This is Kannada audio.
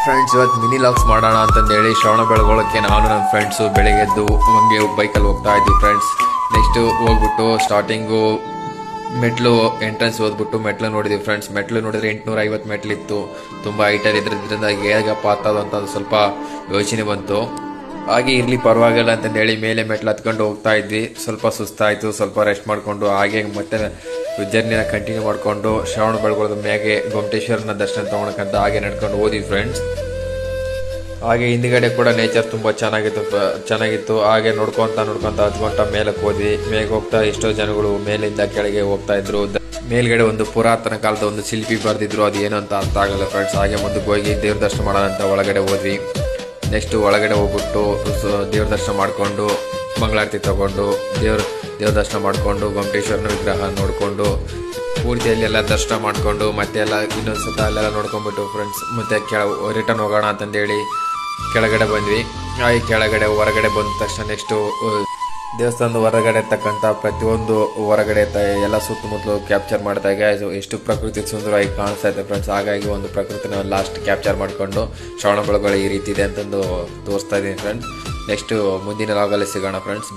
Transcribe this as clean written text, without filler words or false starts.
ಫ್ರೆಂಡ್ಸ್, ಇವತ್ತು ಮಿನಿ ಲಾಗ್ಸ್ ಮಾಡೋಣ ಅಂತಂದೇಳಿ ಶ್ರವಣ ಬೆಳಗೊಳಕ್ಕೆ ನಾನು ನನ್ನ ಫ್ರೆಂಡ್ಸು ಬೆಳಿಗ್ಗೆ ಎದ್ದು ಹಂಗೆ ಬೈಕಲ್ಲಿ ಹೋಗ್ತಾ ಇದ್ವಿ ಫ್ರೆಂಡ್ಸ್. ನೆಕ್ಸ್ಟು ಹೋಗ್ಬಿಟ್ಟು ಸ್ಟಾರ್ಟಿಂಗು ಮೆಟ್ಲು ಎಂಟ್ರೆನ್ಸ್ ಓದ್ಬಿಟ್ಟು ಮೆಟ್ಲು ನೋಡಿದ್ವಿ ಫ್ರೆಂಡ್ಸ್. ಮೆಟ್ಲು ನೋಡಿದ್ರೆ 850 ಮೆಟ್ಲಿತ್ತು. ತುಂಬ ಹೈಟಲ್ಲಿ ಇದ್ರಿಂದ ಹೇಗಪ್ಪ ಹತ್ತೋದು ಅಂತ ಸ್ವಲ್ಪ ಯೋಚನೆ ಬಂತು. ಹಾಗೆ ಇರಲಿ ಪರವಾಗಿಲ್ಲ ಅಂತಂದೇಳಿ ಮೇಲೆ ಮೆಟ್ಲು ಹತ್ಕೊಂಡು ಹೋಗ್ತಾ ಇದ್ವಿ. ಸ್ವಲ್ಪ ಸುಸ್ತಾಯಿತು, ಸ್ವಲ್ಪ ರೆಸ್ಟ್ ಮಾಡಿಕೊಂಡು ಹಾಗೆ ಮತ್ತೆ ಜರ್ನಿನ ಕಂಟಿನ್ಯೂ ಮಾಡಿಕೊಂಡು ಶ್ರವಣ ಬೆಳಗೊಳದ ಮ್ಯಾಗೆ ಗೊಮ್ಮಟೇಶ್ವರನ ದರ್ಶನ ತೊಗೊಳಕಂತ ಹಾಗೆ ನಡ್ಕೊಂಡು ಹೋದ್ವಿ ಫ್ರೆಂಡ್ಸ್. ಹಾಗೆ ಹಿಂದ್ಗಡೆ ಕೂಡ ನೇಚರ್ ತುಂಬ ಚೆನ್ನಾಗಿತ್ತು. ಹಾಗೆ ನೋಡ್ಕೊತ ಹತ್ಕೊಂತ ಮೇಲಕ್ಕೆ ಹೋದ್ವಿ. ಮೇಗೆ ಹೋಗ್ತಾ ಎಷ್ಟೋ ಜನಗಳು ಮೇಲಿಂದ ಕೆಳಗೆ ಹೋಗ್ತಾ ಇದ್ರು. ಮೇಲ್ಗಡೆ ಒಂದು ಪುರಾತನ ಕಾಲದ ಒಂದು ಶಿಲ್ಪಿ ಬರೆದಿದ್ರು, ಅದು ಏನು ಅಂತ ಅರ್ಥ ಆಗಲ್ಲ ಫ್ರೆಂಡ್ಸ್. ಹಾಗೆ ಮುಂದಕ್ಕೆ ಹೋಗಿ ದೇವ್ರ ದರ್ಶನ ಮಾಡೋಣ ಅಂತ ಒಳಗಡೆ ಹೋದ್ವಿ. ನೆಕ್ಸ್ಟ್ ಒಳಗಡೆ ಹೋಗ್ಬಿಟ್ಟು ದೇವ್ರ ದರ್ಶನ ಮಾಡಿಕೊಂಡು ಮಂಗಳಾರತಿ ತಗೊಂಡು ದೇವ್ರ ದರ್ಶನ ಮಾಡಿಕೊಂಡು ಗೊಮ್ಮಟೇಶ್ವರನ ವಿಗ್ರಹ ನೋಡಿಕೊಂಡು ಪೂರ್ತಿಯಲ್ಲಿ ಎಲ್ಲ ದರ್ಶನ ಮಾಡಿಕೊಂಡು ಮತ್ತೆ ಎಲ್ಲ ಇನ್ನೊಂದು ಸತ ಅಲ್ಲೆಲ್ಲ ನೋಡ್ಕೊಂಡ್ಬಿಟ್ಟು ಫ್ರೆಂಡ್ಸ್ ಮತ್ತೆ ರಿಟರ್ನ್ ಹೋಗೋಣ ಅಂತಂದೇಳಿ ಕೆಳಗಡೆ ಬಂದ್ವಿ. ಹಾಗೆ ಕೆಳಗಡೆ ಹೊರಗಡೆ ಬಂದ ತಕ್ಷಣ ನೆಕ್ಸ್ಟು ದೇವಸ್ಥಾನದ ಹೊರಗಡೆ ತಕ್ಕಂಥ ಪ್ರತಿಯೊಂದು ಹೊರಗಡೆ ಎಲ್ಲ ಸುತ್ತಮುತ್ತಲು ಕ್ಯಾಪ್ಚರ್ ಮಾಡಿದಾಗ ಎಷ್ಟು ಪ್ರಕೃತಿ ಸುಂದರವಾಗಿ ಕಾಣಿಸ್ತಾ ಇದೆ ಫ್ರೆಂಡ್ಸ್. ಹಾಗಾಗಿ ಒಂದು ಪ್ರಕೃತಿನ ಲಾಸ್ಟ್ ಕ್ಯಾಪ್ಚರ್ ಮಾಡಿಕೊಂಡು ಶ್ರವಣ ಬೆಳಗೊಳ ಈ ರೀತಿ ಇದೆ ಅಂತಂದು ತೋರಿಸ್ತಾ ಇದ್ದೀನಿ ಫ್ರೆಂಡ್ಸ್. ನೆಕ್ಸ್ಟ್ ಮುಂದಿನ ಲಾಗಲ್ಲಿ ಸಿಗೋಣ ಫ್ರೆಂಡ್ಸ್.